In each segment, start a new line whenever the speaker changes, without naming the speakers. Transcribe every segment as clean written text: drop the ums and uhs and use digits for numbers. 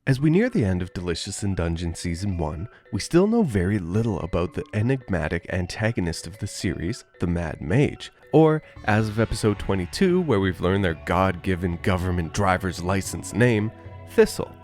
As we near the end of Delicious in Dungeon Season 1, we still know very little about the enigmatic antagonist of the series, the Mad Mage, or, as of episode 22, where we've learned their God-given government driver's license name, Thistle.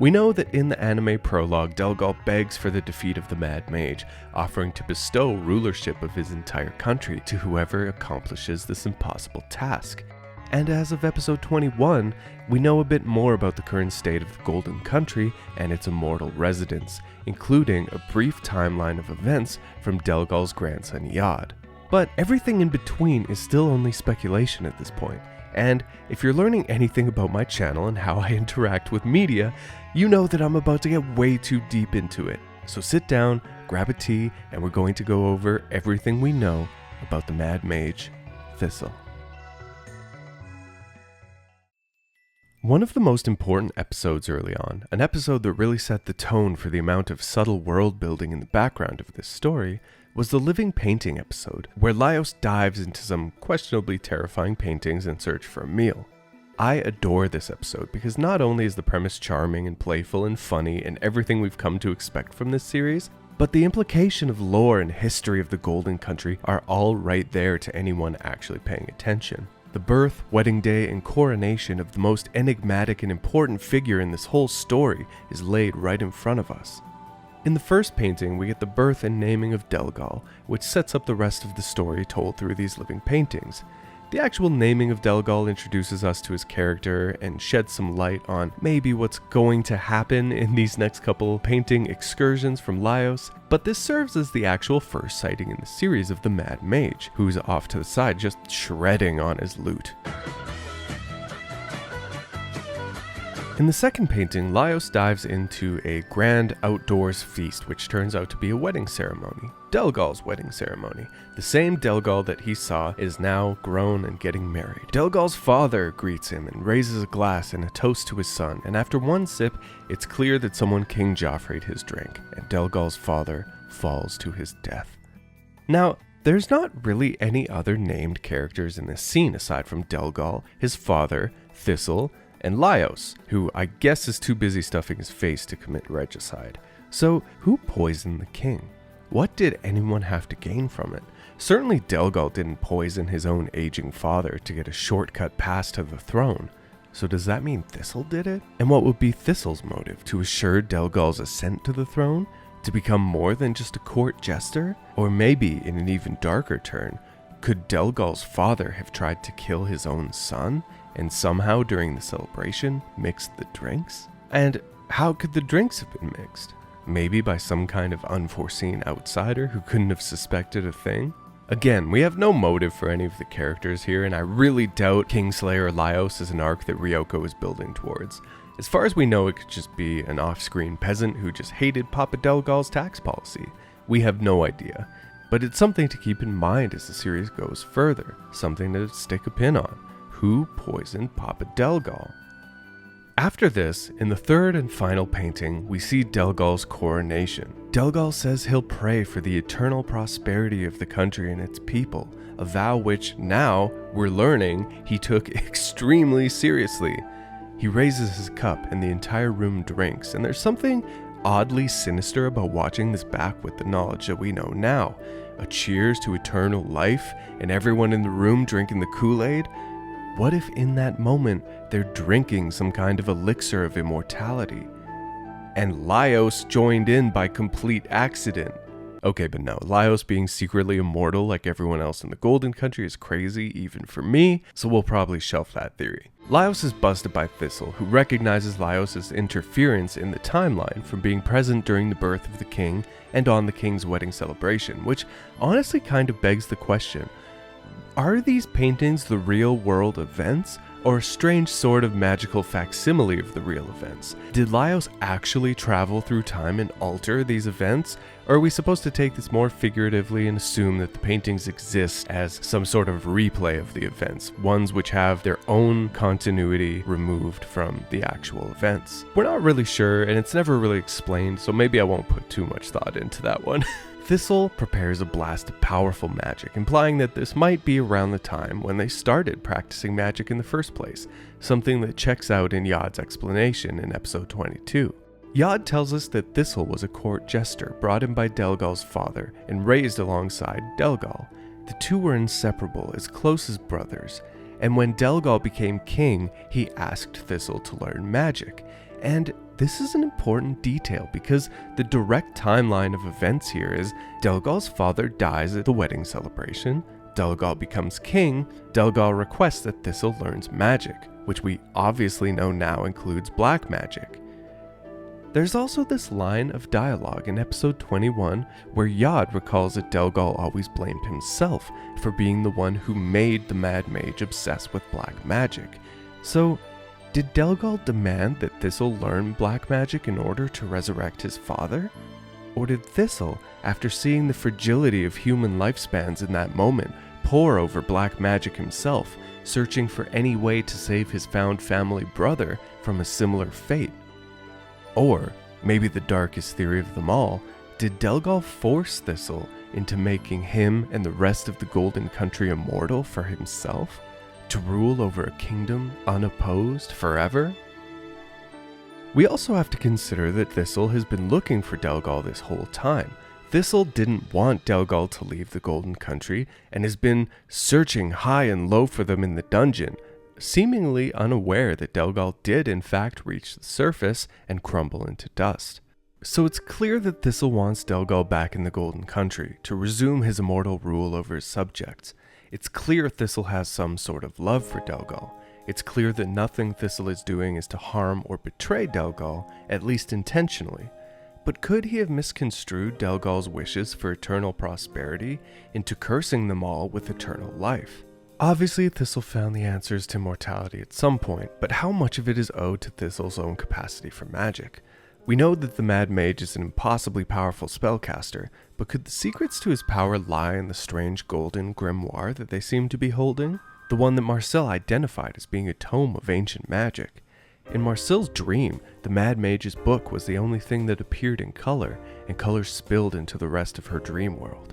We know that in the anime prologue, Delgol begs for the defeat of the Mad Mage, offering to bestow rulership of his entire country to whoever accomplishes this impossible task. And as of episode 21, we know a bit more about the current state of the Golden Country and its immortal residents, including a brief timeline of events from Delgol's grandson Yod. But everything in between is still only speculation at this point, and if you're learning anything about my channel and how I interact with media, you know that I'm about to get way too deep into it. So sit down, grab a tea, and we're going to go over everything we know about the Mad Mage, Thistle. One of the most important episodes early on, an episode that really set the tone for the amount of subtle world building in the background of this story, was the Living Painting episode, where Laios dives into some questionably terrifying paintings in search for a meal. I adore this episode because not only is the premise charming and playful and funny and everything we've come to expect from this series, but the implication of lore and history of the Golden Country are all right there to anyone actually paying attention. The birth, wedding day, and coronation of the most enigmatic and important figure in this whole story is laid right in front of us. In the first painting, we get the birth and naming of Delgol, which sets up the rest of the story told through these living paintings. The actual naming of Delgol introduces us to his character and sheds some light on maybe what's going to happen in these next couple painting excursions from Laios, but this serves as the actual first sighting in the series of the Mad Mage, who's off to the side just shredding on his loot. In the second painting, Laios dives into a grand outdoors feast which turns out to be a wedding ceremony. Delgol's wedding ceremony. The same Delgol that he saw is now grown and getting married. Delgol's father greets him and raises a glass in a toast to his son, and after one sip, it's clear that someone King Joffrey'd his drink, and Delgol's father falls to his death. Now, there's not really any other named characters in this scene aside from Delgol, his father, Thistle, and Laios, who I guess is too busy stuffing his face to commit regicide. So, who poisoned the king? What did anyone have to gain from it? Certainly Delgol didn't poison his own aging father to get a shortcut pass to the throne. So does that mean Thistle did it? And what would be Thistle's motive? To assure Delgol's ascent to the throne? To become more than just a court jester? Or maybe, in an even darker turn, could Delgol's father have tried to kill his own son? And somehow during the celebration mixed the drinks? And how could the drinks have been mixed? Maybe by some kind of unforeseen outsider who couldn't have suspected a thing? Again, we have no motive for any of the characters here, and I really doubt Kingslayer Laios is an arc that Ryoko is building towards. As far as we know, it could just be an off-screen peasant who just hated Papa Delgol's tax policy. We have no idea. But it's something to keep in mind as the series goes further, something to stick a pin on. Who poisoned Papa Delgol? After this, in the third and final painting, we see Delgol's coronation. Delgol says he'll pray for the eternal prosperity of the country and its people, a vow which now, we're learning, he took extremely seriously. He raises his cup and the entire room drinks, and there's something oddly sinister about watching this back with the knowledge that we know now. A cheers to eternal life, and everyone in the room drinking the Kool-Aid? What if in that moment they're drinking some kind of elixir of immortality? And Laios joined in by complete accident. Okay, but no, Laios being secretly immortal like everyone else in the Golden Country is crazy, even for me, so we'll probably shelf that theory. Laios is busted by Thistle, who recognizes Laios' interference in the timeline from being present during the birth of the king and on the king's wedding celebration, which honestly kind of begs the question, are these paintings the real world events, or a strange sort of magical facsimile of the real events? Did Laios actually travel through time and alter these events, or are we supposed to take this more figuratively and assume that the paintings exist as some sort of replay of the events, ones which have their own continuity removed from the actual events? We're not really sure, and it's never really explained, so maybe I won't put too much thought into that one. Thistle prepares a blast of powerful magic, implying that this might be around the time when they started practicing magic in the first place, something that checks out in Yod's explanation in episode 22. Yod tells us that Thistle was a court jester brought in by Delgol's father and raised alongside Delgol. The two were inseparable, as close as brothers, and when Delgol became king, he asked Thistle to learn magic. And this is an important detail because the direct timeline of events here is Delgol's father dies at the wedding celebration, Delgol becomes king, Delgol requests that Thistle learns magic, which we obviously know now includes black magic. There's also this line of dialogue in episode 21 where Yod recalls that Delgol always blamed himself for being the one who made the Mad Mage obsessed with black magic. So, did Delgol demand that Thistle learn black magic in order to resurrect his father? Or did Thistle, after seeing the fragility of human lifespans in that moment, pore over black magic himself, searching for any way to save his found family brother from a similar fate? Or, maybe the darkest theory of them all, did Delgol force Thistle into making him and the rest of the Golden Country immortal for himself? To rule over a kingdom unopposed forever? We also have to consider that Thistle has been looking for Delgol this whole time. Thistle didn't want Delgol to leave the Golden Country and has been searching high and low for them in the dungeon, seemingly unaware that Delgol did in fact reach the surface and crumble into dust. So it's clear that Thistle wants Delgol back in the Golden Country to resume his immortal rule over his subjects. It's clear Thistle has some sort of love for Delgol. It's clear that nothing Thistle is doing is to harm or betray Delgol, at least intentionally. But could he have misconstrued Delgol's wishes for eternal prosperity into cursing them all with eternal life? Obviously, Thistle found the answers to immortality at some point, but how much of it is owed to Thistle's own capacity for magic? We know that the Mad Mage is an impossibly powerful spellcaster, but could the secrets to his power lie in the strange golden grimoire that they seem to be holding? The one that Marcil identified as being a tome of ancient magic. In Marcil's dream, the Mad Mage's book was the only thing that appeared in color, and color spilled into the rest of her dream world.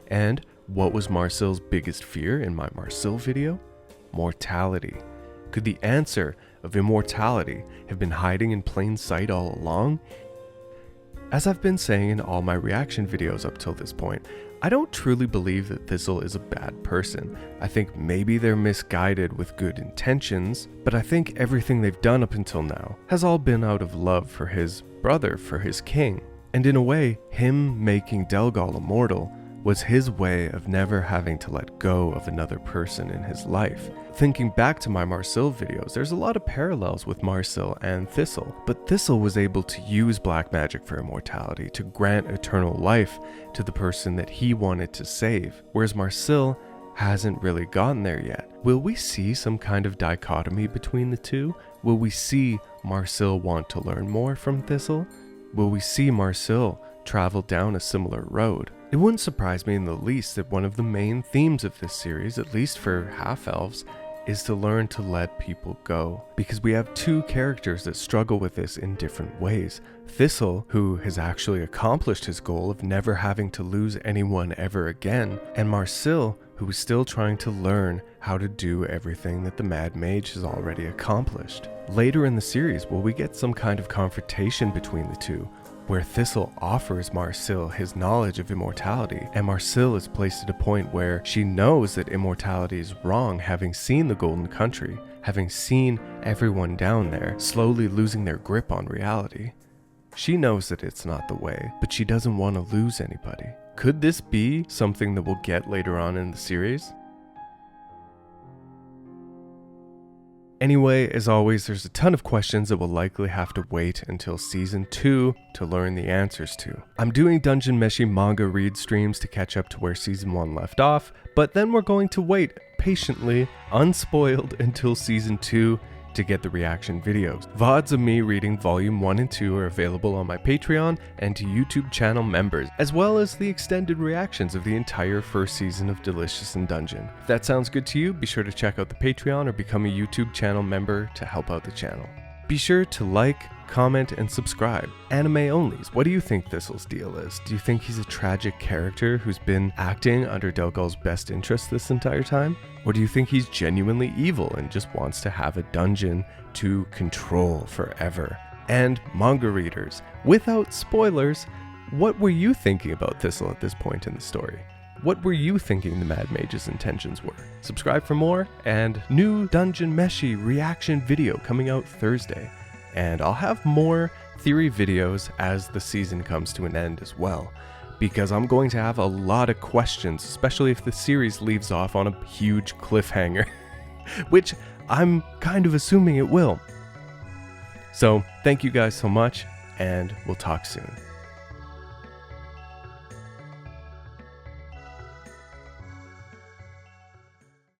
And what was Marcil's biggest fear in my Marcil video? Mortality. Could the answer of immortality have been hiding in plain sight all along? As I've been saying in all my reaction videos up till this point, I don't truly believe that Thistle is a bad person. I think maybe they're misguided with good intentions, but I think everything they've done up until now has all been out of love for his brother, for his king. And in a way, him making Delgol immortal was his way of never having to let go of another person in his life. Thinking back to my Marcil videos, there's a lot of parallels with Marcil and Thistle, but Thistle was able to use black magic for immortality to grant eternal life to the person that he wanted to save, whereas Marcil hasn't really gotten there yet. Will we see some kind of dichotomy between the two? Will we see Marcil want to learn more from Thistle? Will we see Marcil travel down a similar road? It wouldn't surprise me in the least that one of the main themes of this series, at least for half-elves, is to learn to let people go. Because we have two characters that struggle with this in different ways. Thistle, who has actually accomplished his goal of never having to lose anyone ever again, and Marcil, who is still trying to learn how to do everything that the Mad Mage has already accomplished. Later in the series, will we get some kind of confrontation between the two, where Thistle offers Marcil his knowledge of immortality, and Marcil is placed at a point where she knows that immortality is wrong, having seen the Golden Country, having seen everyone down there slowly losing their grip on reality. She knows that it's not the way, but she doesn't want to lose anybody. Could this be something that we'll get later on in the series? Anyway, as always, there's a ton of questions that we'll likely have to wait until Season 2 to learn the answers to. I'm doing Dungeon Meshi manga read streams to catch up to where Season 1 left off, but then we're going to wait patiently, unspoiled, until Season 2 to get the reaction videos. VODs of me reading Volume 1 and 2 are available on my Patreon and to YouTube channel members, as well as the extended reactions of the entire first season of Delicious in Dungeon. If that sounds good to you, be sure to check out the Patreon or become a YouTube channel member to help out the channel. Be sure to like, comment, and subscribe. Anime onlys, what do you think Thistle's deal is? Do you think he's a tragic character who's been acting under Delgol's best interest this entire time? Or do you think he's genuinely evil and just wants to have a dungeon to control forever? And manga readers, without spoilers, what were you thinking about Thistle at this point in the story? What were you thinking the Mad Mage's intentions were? Subscribe for more, and new Dungeon Meshi reaction video coming out Thursday. And I'll have more theory videos as the season comes to an end as well, because I'm going to have a lot of questions, especially if the series leaves off on a huge cliffhanger, which I'm kind of assuming it will. So thank you guys so much, and we'll talk soon.